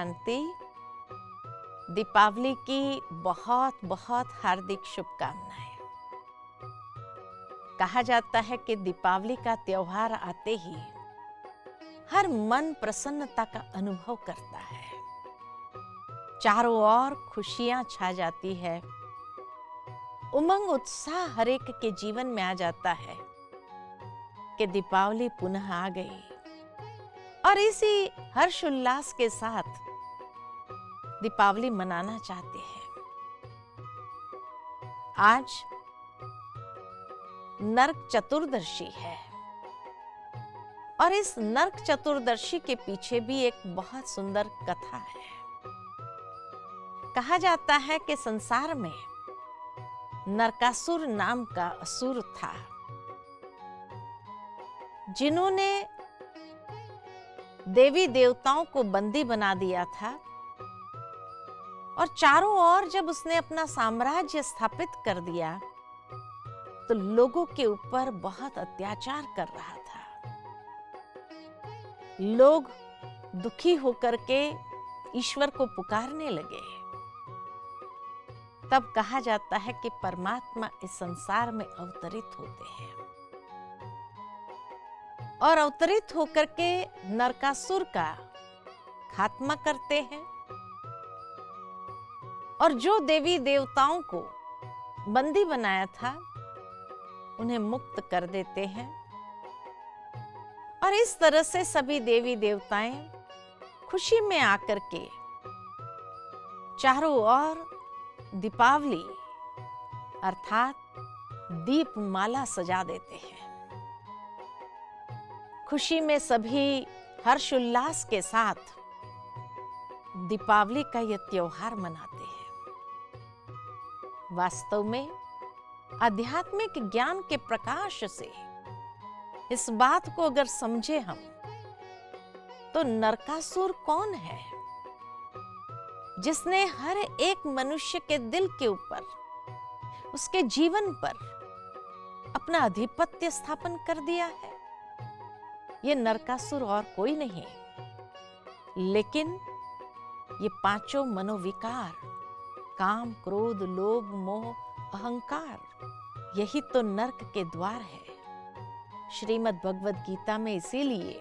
शांति। दीपावली की बहुत बहुत हार्दिक शुभकामनाएं। कहा जाता है कि दीपावली का त्योहार आते ही हर मन प्रसन्नता का अनुभव करता है। चारों ओर खुशियां छा जाती है। उमंग उत्साह हर एक के जीवन में आ जाता है कि दीपावली पुनः आ गई। और इसी हर्ष उल्लास के साथ दीपावली मनाना चाहते हैं। आज नरक चतुर्दशी है और इस नरक चतुर्दशी के पीछे भी एक बहुत सुंदर कथा है। कहा जाता है कि संसार में नरकासुर नाम का असुर था, जिन्होंने देवी देवताओं को बंदी बना दिया था और चारों ओर जब उसने अपना साम्राज्य स्थापित कर दिया तो लोगों के ऊपर बहुत अत्याचार कर रहा था। लोग दुखी होकर के ईश्वर को पुकारने लगे। तब कहा जाता है कि परमात्मा इस संसार में अवतरित होते हैं और अवतरित होकर के नरकासुर का खात्मा करते हैं और जो देवी देवताओं को बंदी बनाया था उन्हें मुक्त कर देते हैं। और इस तरह से सभी देवी देवताएं खुशी में आकर के चारों ओर दीपावली अर्थात दीपमाला सजा देते हैं। खुशी में सभी हर्ष उल्लास के साथ दीपावली का यह त्योहार मनाते हैं। वास्तव में आध्यात्मिक ज्ञान के प्रकाश से इस बात को अगर समझे हम तो नरकासुर कौन है, जिसने हर एक मनुष्य के दिल के ऊपर, उसके जीवन पर अपना आधिपत्य स्थापन कर दिया है। ये नरकासुर और कोई नहीं, लेकिन ये पांचों मनोविकार, काम, क्रोध, लोभ, मोह, अहंकार, यही तो नरक के द्वार है। श्रीमद् भगवद गीता में इसीलिए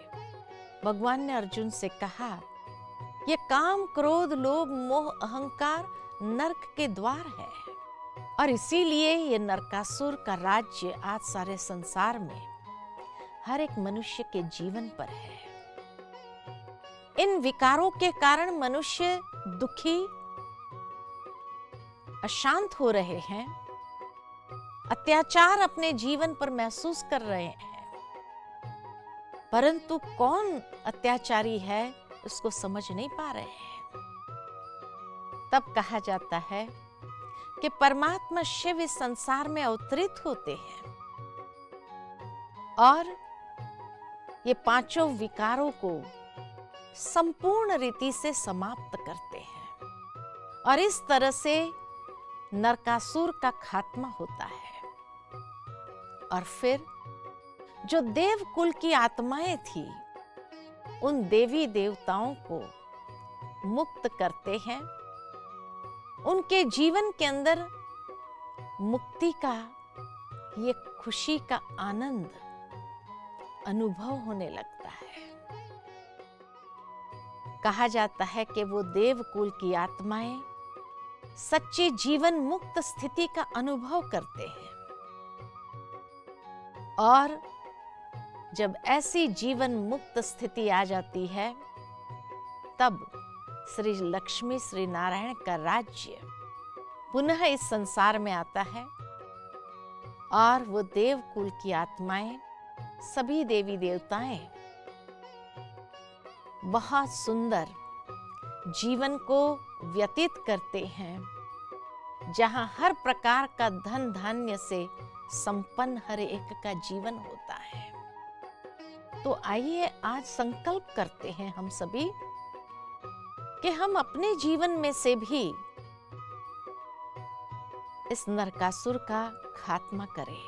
भगवान ने अर्जुन से कहा, ये काम, क्रोध, लोभ, मोह, अहंकार नरक के द्वार है। और इसीलिए ये नरकासुर का राज्य आज सारे संसार में हर एक मनुष्य के जीवन पर है। इन विकारों के कारण मनुष्य दुखी, अशांत हो रहे हैं, अत्याचार अपने जीवन पर महसूस कर रहे हैं। परंतु कौन अत्याचारी है उसको समझ नहीं पा रहे हैं। तब कहा जाता है कि परमात्मा शिव इस संसार में अवतरित होते हैं और ये पांचों विकारों को संपूर्ण रीति से समाप्त करते हैं और इस तरह से नरकासुर का खात्मा होता है। और फिर जो देव कुल की आत्माएं थी उन देवी देवताओं को मुक्त करते हैं। उनके जीवन के अंदर मुक्ति का, ये खुशी का आनंद अनुभव होने लगता है। कहा जाता है कि वो देवकुल की आत्माएं सच्ची जीवन मुक्त स्थिति का अनुभव करते हैं और जब ऐसी जीवन मुक्त स्थिति आ जाती है तब श्री लक्ष्मी, श्री नारायण का राज्य पुनः इस संसार में आता है और वो देवकुल की आत्माएं, सभी देवी देवताएं बहुत सुंदर जीवन को व्यतीत करते हैं, जहां हर प्रकार का धन धान्य से संपन्न हर एक का जीवन होता है। तो आइए आज संकल्प करते हैं हम सभी कि हम अपने जीवन में से भी इस नरकासुर का खात्मा करें,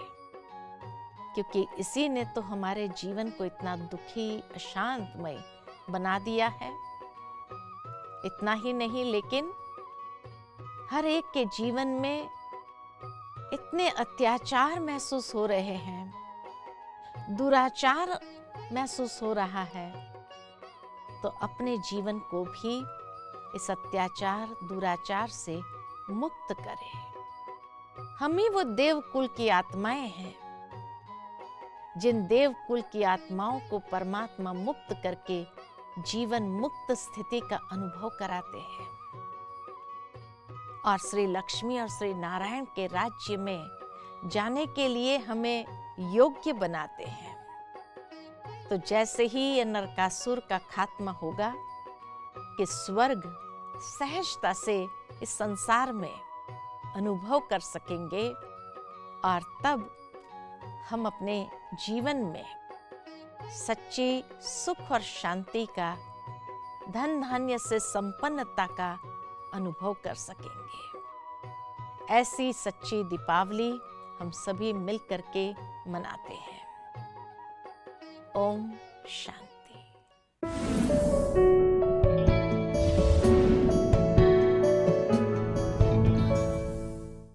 क्योंकि इसी ने तो हमारे जीवन को इतना दुखी, अशांतमय बना दिया है। इतना ही नहीं, लेकिन हर एक के जीवन में इतने अत्याचार महसूस हो रहे हैं, दुराचार महसूस हो रहा है, तो अपने जीवन को भी इस अत्याचार दुराचार से मुक्त करें। हम ही वो देव कुल की आत्माएं हैं, जिन देव कुल की आत्माओं को परमात्मा मुक्त करके जीवन मुक्त स्थिति का अनुभव कराते हैं और श्री लक्ष्मी और श्री नारायण के राज्य में जाने के लिए हमें योग्य बनाते हैं। तो जैसे ही ये नरकासुर का खात्मा होगा कि स्वर्ग सहजता से इस संसार में अनुभव कर सकेंगे और तब हम अपने जीवन में सच्ची सुख और शांति का, धन धान्य से संपन्नता का अनुभव कर सकेंगे। ऐसी सच्ची दीपावली हम सभी मिल करके मनाते हैं। ओम शांति।